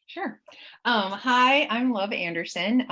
Sure. Hi, I'm Love Anderson.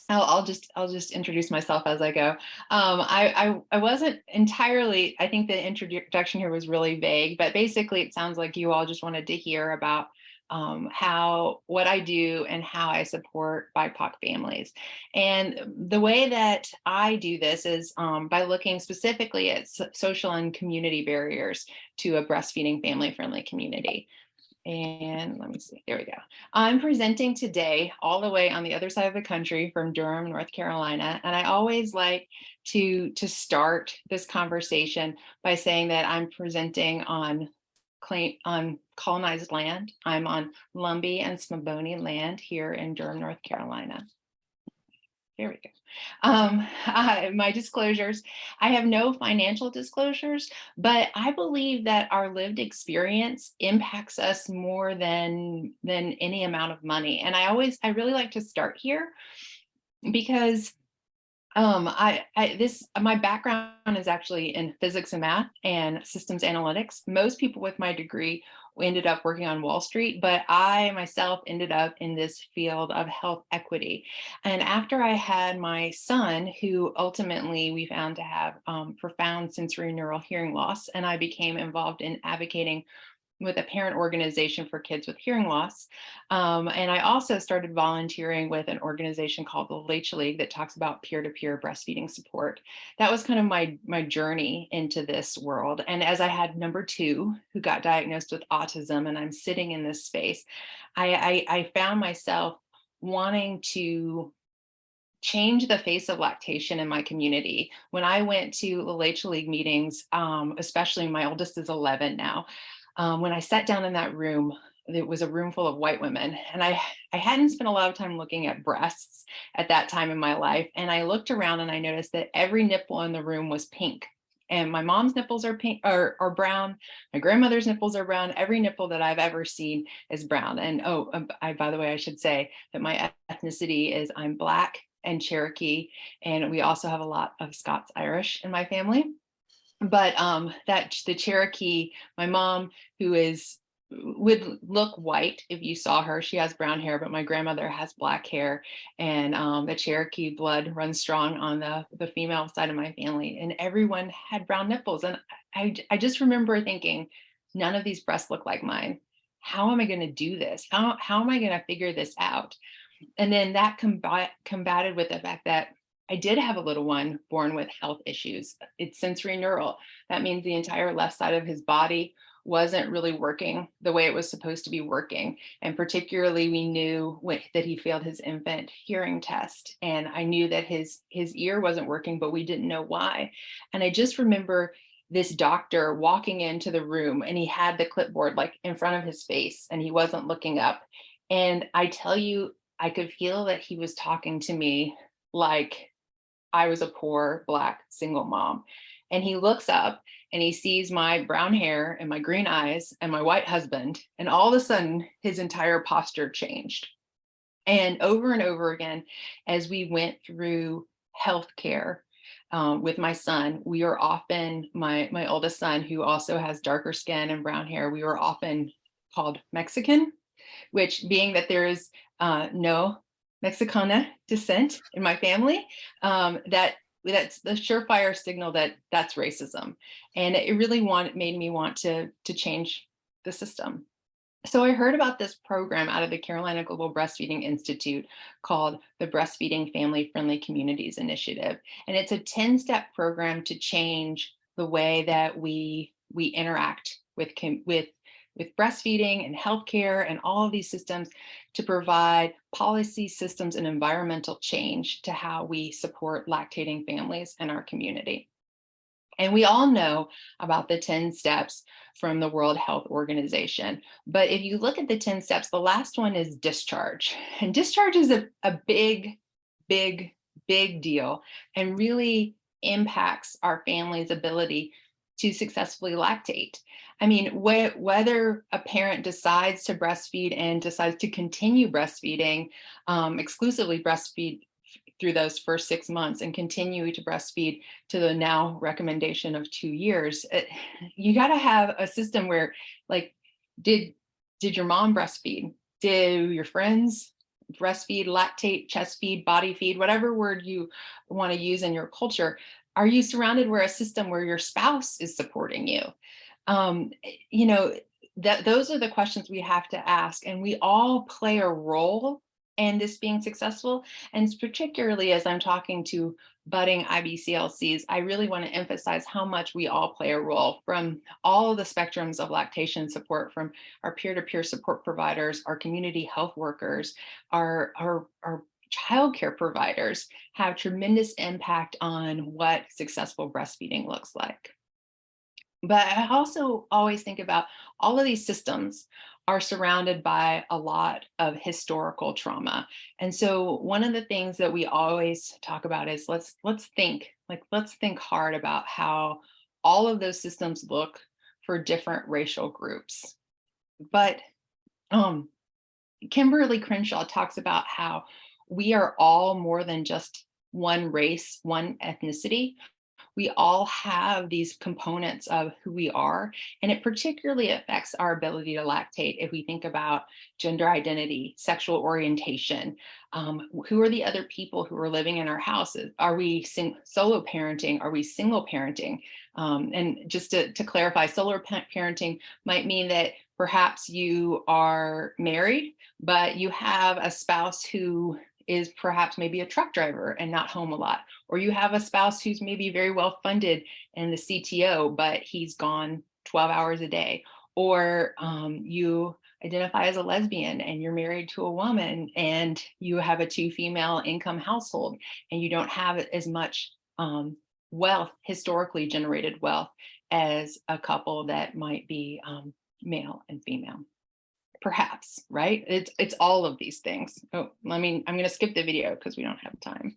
I'll just introduce myself as I go. I wasn't entirely. I think the introduction here was really vague, but basically, it sounds like you all just wanted to hear about how what I do and how I support BIPOC families. And the way that I do this is by looking specifically at social and community barriers to a breastfeeding family-friendly community. And let me see, there we go. I'm presenting today all the way on the other side of the country from Durham, North Carolina. And I always like to start this conversation by saying that I'm presenting on colonized land. I'm on Lumbee and Smaboni land here in Durham, North Carolina. There we go. My disclosures, I have no financial disclosures, but I believe that our lived experience impacts us more than any amount of money. And I really like to start here because my background is actually in physics and math and systems analytics. Most people with my degree ended up working on Wall Street, but I myself ended up in this field of health equity. And after I had my son, who ultimately we found to have profound sensory neural hearing loss, and I became involved in advocating with a parent organization for kids with hearing loss. And I also started volunteering with an organization called the Lactation League that talks about peer-to-peer breastfeeding support. That was kind of my journey into this world. And as I had number two, who got diagnosed with autism, and I'm sitting in this space, I found myself wanting to change the face of lactation in my community. When I went to the Lactation League meetings, especially my oldest is 11 now, when I sat down in that room, it was a room full of white women. And I hadn't spent a lot of time looking at breasts at that time in my life. And I looked around and I noticed that every nipple in the room was pink. And my mom's nipples are pink or brown. My grandmother's nipples are brown. Every nipple that I've ever seen is brown. And by the way, I should say that my ethnicity is I'm Black and Cherokee. And we also have a lot of Scots Irish in my family. But that the Cherokee, my mom, would look white if you saw her. She has brown hair, but my grandmother has black hair, and the Cherokee blood runs strong on the female side of my family, and everyone had brown nipples. And I just remember thinking, none of these breasts look like mine. How am I going to do this? How am I going to figure this out? And then that combated with the fact that I did have a little one born with health issues. It's sensory neural. That means the entire left side of his body wasn't really working the way it was supposed to be working. And particularly, we knew that he failed his infant hearing test. And I knew that his ear wasn't working, but we didn't know why. And I just remember this doctor walking into the room, and he had the clipboard like in front of his face, and he wasn't looking up. And I tell you, I could feel that he was talking to me like I was a poor Black single mom. And he looks up and he sees my brown hair and my green eyes and my white husband. And all of a sudden, his entire posture changed. And over again, as we went through healthcare with my son, we are often, my oldest son, who also has darker skin and brown hair, we were often called Mexican, which being that there is no Mexicana descent in my family, that's the surefire signal that that's racism. And it really made me want to change the system. So I heard about this program out of the Carolina Global Breastfeeding Institute called the Breastfeeding Family Friendly Communities Initiative. And it's a 10-step program to change the way that we interact with breastfeeding and healthcare and all of these systems to provide policy, systems, and environmental change to how we support lactating families in our community. And we all know about the 10 steps from the World Health Organization. But if you look at the 10 steps, the last one is discharge. And discharge is a big, big, big deal and really impacts our family's ability to successfully lactate. I mean, whether a parent decides to breastfeed and decides to continue breastfeeding, exclusively breastfeed through those first 6 months and continue to breastfeed to the now recommendation of 2 years, you got to have a system where, like, did your mom breastfeed? Do your friends breastfeed, lactate, chest feed, body feed, whatever word you want to use in your culture? Are you surrounded where a system where your spouse is supporting you? You know, that those are the questions we have to ask, and we all play a role in this being successful. And particularly as I'm talking to budding IBCLCs, I really want to emphasize how much we all play a role from all of the spectrums of lactation support, from our peer-to-peer support providers, our community health workers, our childcare providers have tremendous impact on what successful breastfeeding looks like. But I also always think about all of these systems are surrounded by a lot of historical trauma. And so one of the things that we always talk about is let's think hard about how all of those systems look for different racial groups. But um, Kimberly Crenshaw talks about how we are all more than just one race, one ethnicity. We all have these components of who we are, and it particularly affects our ability to lactate if we think about gender identity, sexual orientation. Who are the other people who are living in our houses? Are we solo parenting? Are we single parenting? And just to clarify, solo parenting might mean that perhaps you are married, but you have a spouse who is perhaps maybe a truck driver and not home a lot, or you have a spouse who's maybe very well funded and the CTO, but he's gone 12 hours a day, or you identify as a lesbian and you're married to a woman and you have a 2 female income household and you don't have as much wealth, historically generated wealth, as a couple that might be male and female. Perhaps, right? It's all of these things. Oh, I mean, I'm going to skip the video because we don't have time.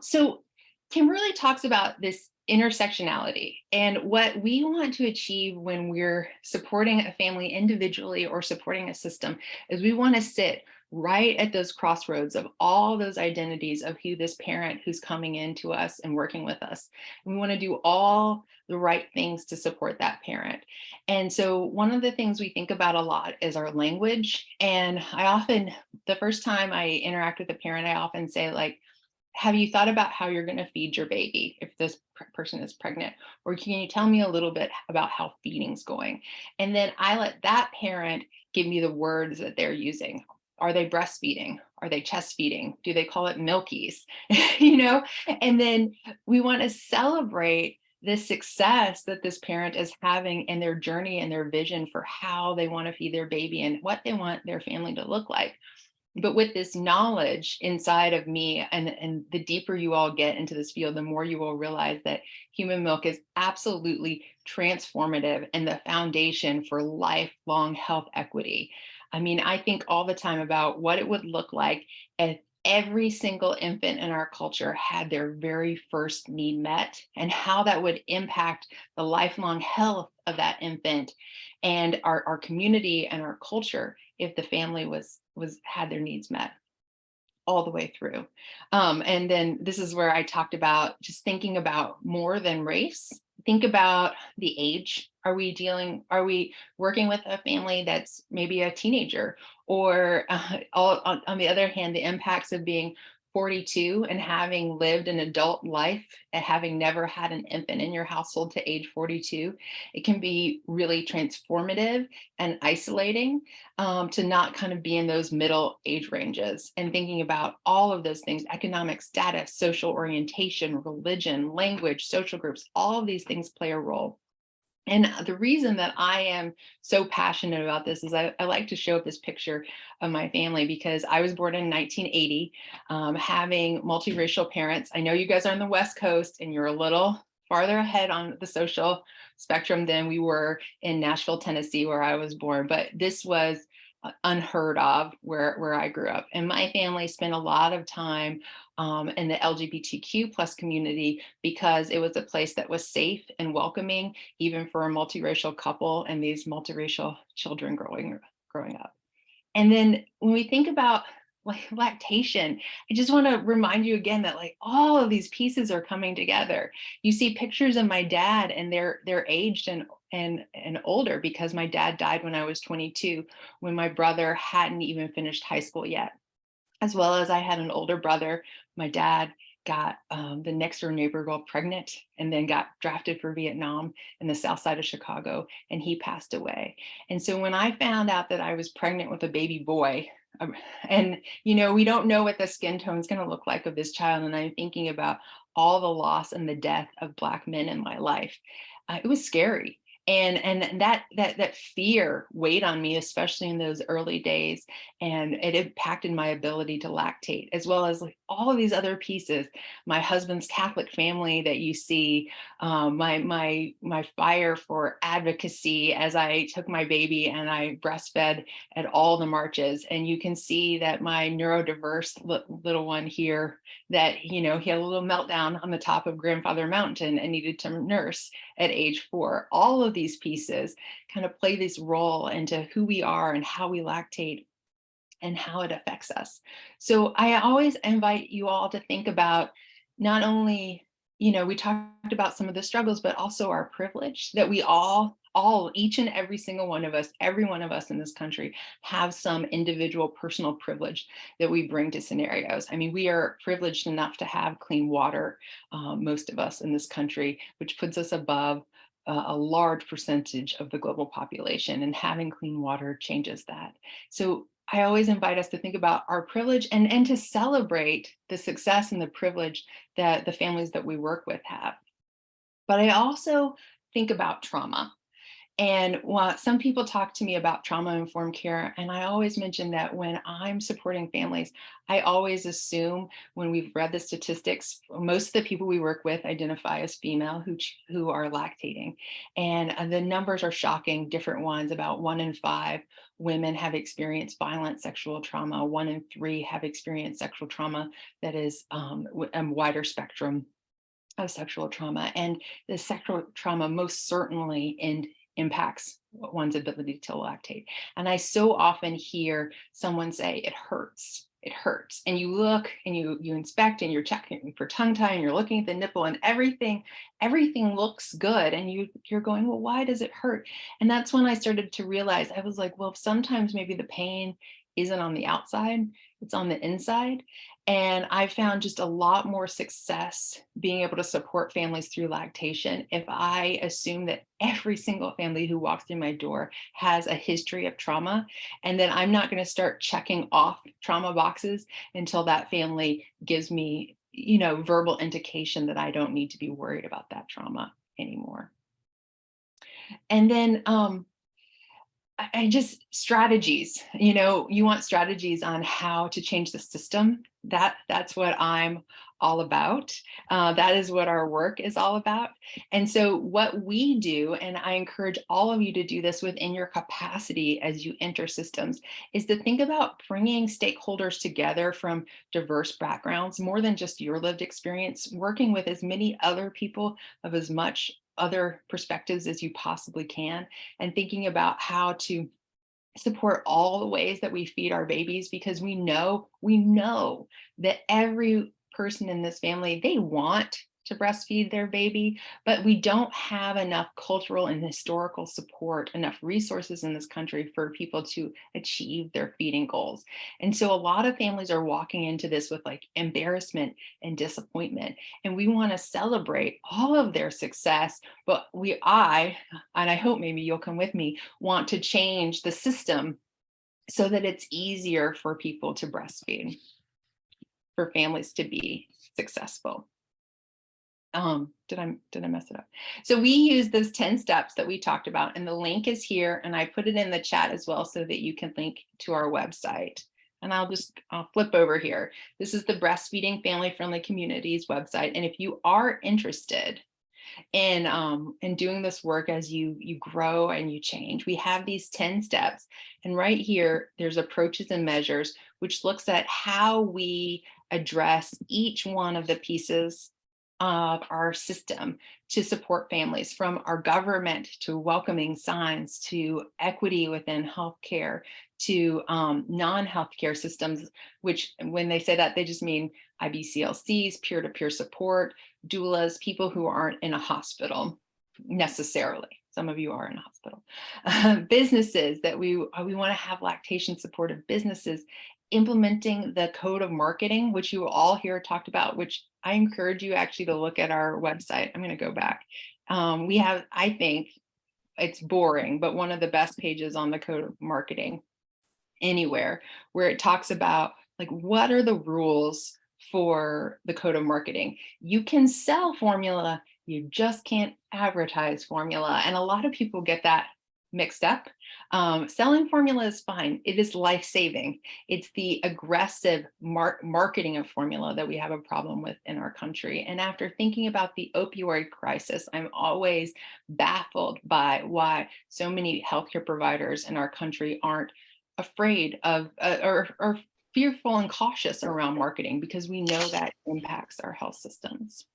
So Kimberly talks about this intersectionality, and what we want to achieve when we're supporting a family individually or supporting a system is we want to sit right at those crossroads of all those identities of who this parent who's coming into us and working with us. And we want to do all the right things to support that parent. And so one of the things we think about a lot is our language. And the first time I interact with a parent, I often say, like, have you thought about how you're going to feed your baby if this person is pregnant? Or can you tell me a little bit about how feeding's going? And then I let that parent give me the words that they're using. Are they breastfeeding? Are they chest feeding? Do they call it milkies? And then we want to celebrate the success that this parent is having in their journey and their vision for how they want to feed their baby and what they want their family to look like. But with this knowledge inside of me, and the deeper you all get into this field, the more you will realize that human milk is absolutely transformative and the foundation for lifelong health equity. I mean, I think all the time about what it would look like if every single infant in our culture had their very first need met, and how that would impact the lifelong health of that infant and our community and our culture if the family had their needs met all the way through. And then this is where I talked about just thinking about more than race. Think about the age. Are we working with a family that's maybe a teenager? Or on the other hand, the impacts of being 42 and having lived an adult life and having never had an infant in your household to age 42, it can be really transformative and isolating to not kind of be in those middle age ranges, and thinking about all of those things: economic status, social orientation, religion, language, social groups. All of these things play a role. And the reason that I am so passionate about this is I like to show up this picture of my family because I was born in 1980, having multiracial parents. I know you guys are on the West Coast and you're a little farther ahead on the social spectrum than we were in Nashville, Tennessee, where I was born, but this was unheard of where I grew up. And my family spent a lot of time in the LGBTQ plus community because it was a place that was safe and welcoming, even for a multiracial couple and these multiracial children growing up. And then when we think about like lactation, I just want to remind you again that like all of these pieces are coming together. You see pictures of my dad and they're aged and and older, because my dad died when I was 22, when my brother hadn't even finished high school yet. As well as I had an older brother. My dad got the next door neighbor girl pregnant and then got drafted for Vietnam in the south side of Chicago, and he passed away. And so when I found out that I was pregnant with a baby boy, and we don't know what the skin tone is going to look like of this child, and I'm thinking about all the loss and the death of Black men in my life, it was scary. And that fear weighed on me, especially in those early days, and it impacted my ability to lactate, as well as like all of these other pieces. My husband's Catholic family that you see, my fire for advocacy as I took my baby and I breastfed at all the marches. And you can see that my neurodiverse little one here, that he had a little meltdown on the top of Grandfather Mountain and needed to nurse at age 4. All of these pieces kind of play this role into who we are and how we lactate and how it affects us. So I always invite you all to think about not only, we talked about some of the struggles, but also our privilege that we all, each and every single one of us, every one of us in this country have some individual personal privilege that we bring to scenarios. I mean, we are privileged enough to have clean water, most of us in this country, which puts us above a large percentage of the global population, and having clean water changes that. So I always invite us to think about our privilege and to celebrate the success and the privilege that the families that we work with have. But I also think about trauma. And while some people talk to me about trauma-informed care, and I always mention that when I'm supporting families, I always assume, when we've read the statistics, most of the people we work with identify as female who are lactating. And the numbers are shocking, different ones. About 1 in 5 women have experienced violent sexual trauma. 1 in 3 have experienced sexual trauma that is a wider spectrum of sexual trauma. And the sexual trauma most certainly impacts one's ability to lactate. And I so often hear someone say, it hurts. It hurts. And you look and you inspect and you're checking for tongue tie and you're looking at the nipple and everything looks good. And you're going, well, why does it hurt? And that's when I started to realize, I was like, well, sometimes maybe the pain isn't on the outside, it's on the inside. And I found just a lot more success being able to support families through lactation if I assume that every single family who walks through my door has a history of trauma, and then I'm not going to start checking off trauma boxes until that family gives me, verbal indication that I don't need to be worried about that trauma anymore. And then I just strategies, you want strategies on how to change the system. That's what I'm all about. That is what our work is all about. And so what we do, and I encourage all of you to do this within your capacity as you enter systems, is to think about bringing stakeholders together from diverse backgrounds, more than just your lived experience, working with as many other people of as much other perspectives as you possibly can, and thinking about how to support all the ways that we feed our babies, because we know that every person in this family, they want to breastfeed their baby, but we don't have enough cultural and historical support, enough resources in this country for people to achieve their feeding goals. And so a lot of families are walking into this with like embarrassment and disappointment, and we want to celebrate all of their success, but and I hope maybe you'll come with me, want to change the system so that it's easier for people to breastfeed, for families to be successful. Did I mess it up? So we use those 10 steps that we talked about, and the link is here, and I put it in the chat as well so that you can link to our website. And I'll flip over here. This is the Breastfeeding Family Friendly Communities website. And if you are interested in doing this work as you grow and you change, we have these 10 steps. And right here, there's approaches and measures, which looks at how we address each one of the pieces of our system to support families, from our government to welcoming signs, to equity within healthcare, to non-healthcare systems, which when they say that, they just mean IBCLCs, peer-to-peer support, doulas, people who aren't in a hospital necessarily. some of you are in a hospital. Businesses that we want to have lactation supportive businesses implementing the code of marketing, which you all here talked about, which I encourage you actually to look at our website. I'm going to go back. We have, I think it's boring, but one of the best pages on the code of marketing anywhere, where it talks about like, what are the rules for the code of marketing? You can sell formula, you just can't advertise formula. And a lot of people get that mixed up. Selling formula is fine. It is life-saving. It's the aggressive marketing of formula that we have a problem with in our country. And after thinking about the opioid crisis, I'm always baffled by why so many healthcare providers in our country aren't afraid of or fearful and cautious around marketing, because we know that impacts our health systems.